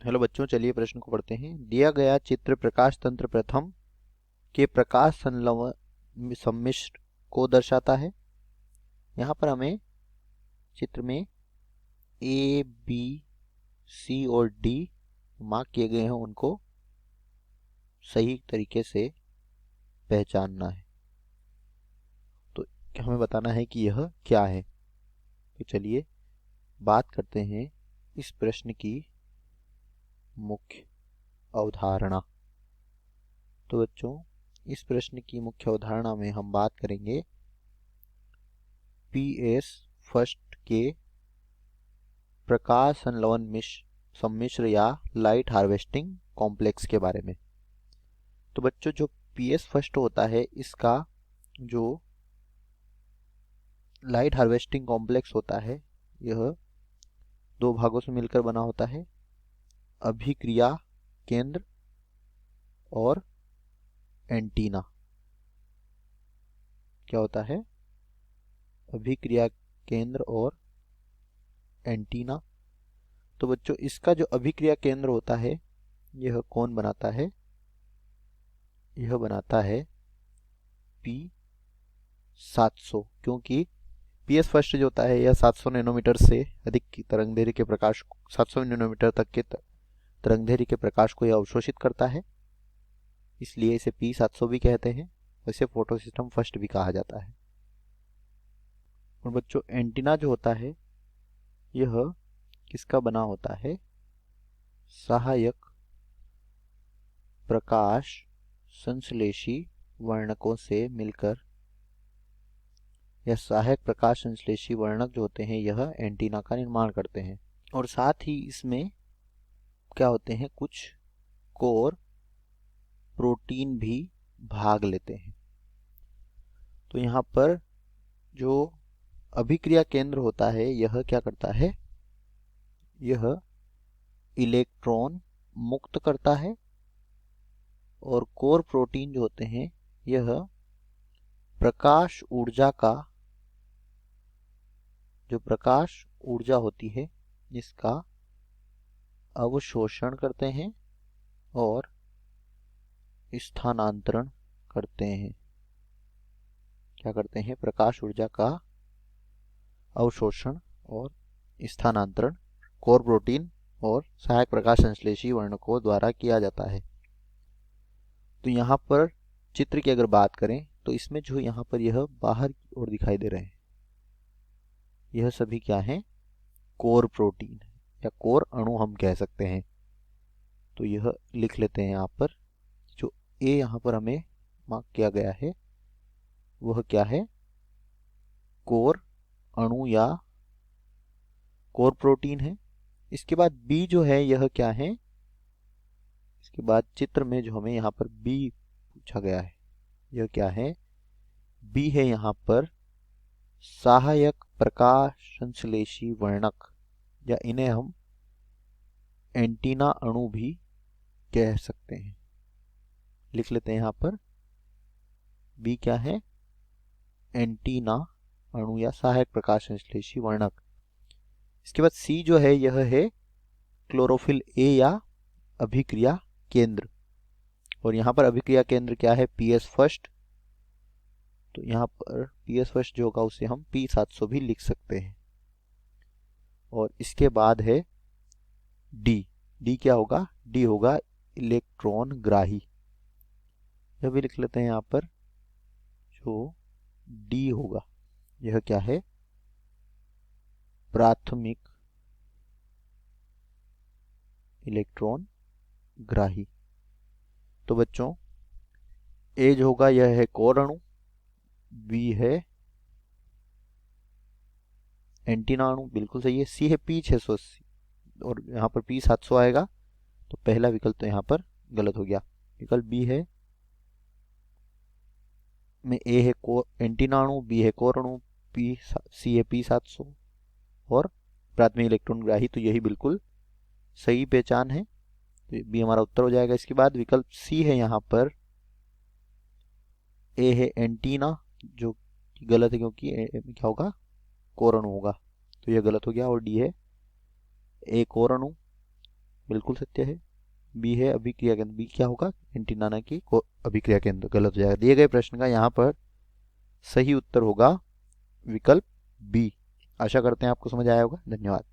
Hello बच्चों, चलिए प्रश्न को पढ़ते हैं। दिया गया चित्र प्रकाश तंत्र प्रथम के प्रकाश संलवन सम्मिश्र को दर्शाता है। यहाँ पर हमें चित्र में ए, बी, सी और डी मार्क किए गए हैं, उनको सही तरीके से पहचानना है। तो हमें बताना है कि यह क्या है। तो चलिए बात करते हैं इस प्रश्न की मुख्य अवधारणा। तो बच्चों, इस प्रश्न की मुख्य अवधारणा में हम बात करेंगे पीएस फर्स्ट के प्रकाश संलवन सम्मिश्र या लाइट हार्वेस्टिंग कॉम्प्लेक्स के बारे में। तो बच्चों, जो पीएस फर्स्ट होता है, इसका जो लाइट हार्वेस्टिंग कॉम्प्लेक्स होता है, यह दो भागों से मिलकर बना होता है, अभिक्रिया केंद्र और एंटीना। क्या होता है? अभिक्रिया केंद्र और एंटीना। तो बच्चों, इसका जो अभिक्रिया केंद्र होता है, यह कौन बनाता है? यह बनाता है P700, क्योंकि पीएस फर्स्ट जो होता है यह 700 नैनोमीटर से अधिक की तरंगदैर्घ्य के प्रकाश 700 नैनोमीटर तक के तरंगदैर्घ्य के प्रकाश को यह अवशोषित करता है, इसलिए इसे P700 भी कहते हैं। इसे फोटो सिस्टम फर्स्ट भी कहा जाता है। और बच्चों, एंटीना जो होता है यह किसका बना होता है? सहायक प्रकाश संश्लेषी वर्णकों से मिलकर, यह सहायक प्रकाश संश्लेषी वर्णक जो होते हैं यह एंटीना का निर्माण करते हैं। और साथ ही इसमें क्या होते हैं, कुछ कोर प्रोटीन भी भाग लेते हैं। तो यहाँ पर जो अभिक्रिया केंद्र होता है यह क्या करता है? यह इलेक्ट्रॉन मुक्त करता है, और कोर प्रोटीन जो होते हैं यह प्रकाश ऊर्जा का, जो प्रकाश ऊर्जा होती है इसका अवशोषण करते हैं और स्थानांतरण करते हैं। क्या करते हैं? प्रकाश ऊर्जा का अवशोषण और स्थानांतरण कोर प्रोटीन और सहायक प्रकाश संश्लेषी वर्णकों द्वारा किया जाता है। तो यहाँ पर चित्र की अगर बात करें तो इसमें जो यहाँ पर यह बाहर की ओर दिखाई दे रहे हैं, यह सभी क्या हैं? कोर प्रोटीन या कोर अणु हम कह सकते हैं। तो यह लिख लेते हैं यहाँ पर। जो ए यहाँ पर हमें मार्क किया गया है वह क्या है? कोर अणु या कोर प्रोटीन है। इसके बाद बी जो है यह क्या है? इसके बाद चित्र में जो हमें यहाँ पर बी पूछा गया है यह क्या है? बी है यहाँ पर सहायक प्रकाश संश्लेषी वर्णक, या इन्हें हम एंटीना अणु भी कह सकते हैं। लिख लेते हैं यहाँ पर, बी क्या है? एंटीना अणु या सहायक प्रकाश संश्लेषी वर्णक। इसके बाद सी जो है यह है क्लोरोफिल ए या अभिक्रिया केंद्र, और यहाँ पर अभिक्रिया केंद्र क्या है? PS first. तो यहाँ पर पीएस फर्स्ट जो होगा उसे हम P700 भी लिख सकते हैं। और इसके बाद है डी। डी क्या होगा? डी होगा इलेक्ट्रॉन ग्राही। यह भी लिख लेते हैं यहाँ पर। जो डी होगा यह क्या है? प्राथमिक इलेक्ट्रॉन ग्राही। तो बच्चों, ए जो होगा यह है कोर अणु, बी है एंटीना अणु, बिल्कुल सही है। सी है P680 और यहाँ पर P700 आएगा, तो पहला विकल्प तो यहाँ पर गलत हो गया। विकल्प बी है में ए है एंटीना अणु, बी है कोर अणु, सी है P700 और प्राथमिक इलेक्ट्रॉन ग्राही। तो यही बिल्कुल सही पहचान है, तो बी हमारा उत्तर हो जाएगा। इसके बाद विकल्प सी है यहाँ पर, ए है एंटीना, जो गलत है क्योंकि ए में क्या होगा? कोर अणु होगा, तो यह गलत हो गया। और डी है ए कोर अणु, बिल्कुल सत्य है। बी है अभिक्रिया केंद्र। बी क्या होगा? एंटीना ना कि अभिक्रिया केंद्र। गलत हो जाएगा। दिए गए प्रश्न का यहाँ पर सही उत्तर होगा विकल्प बी। आशा करते हैं आपको समझ आया होगा। धन्यवाद।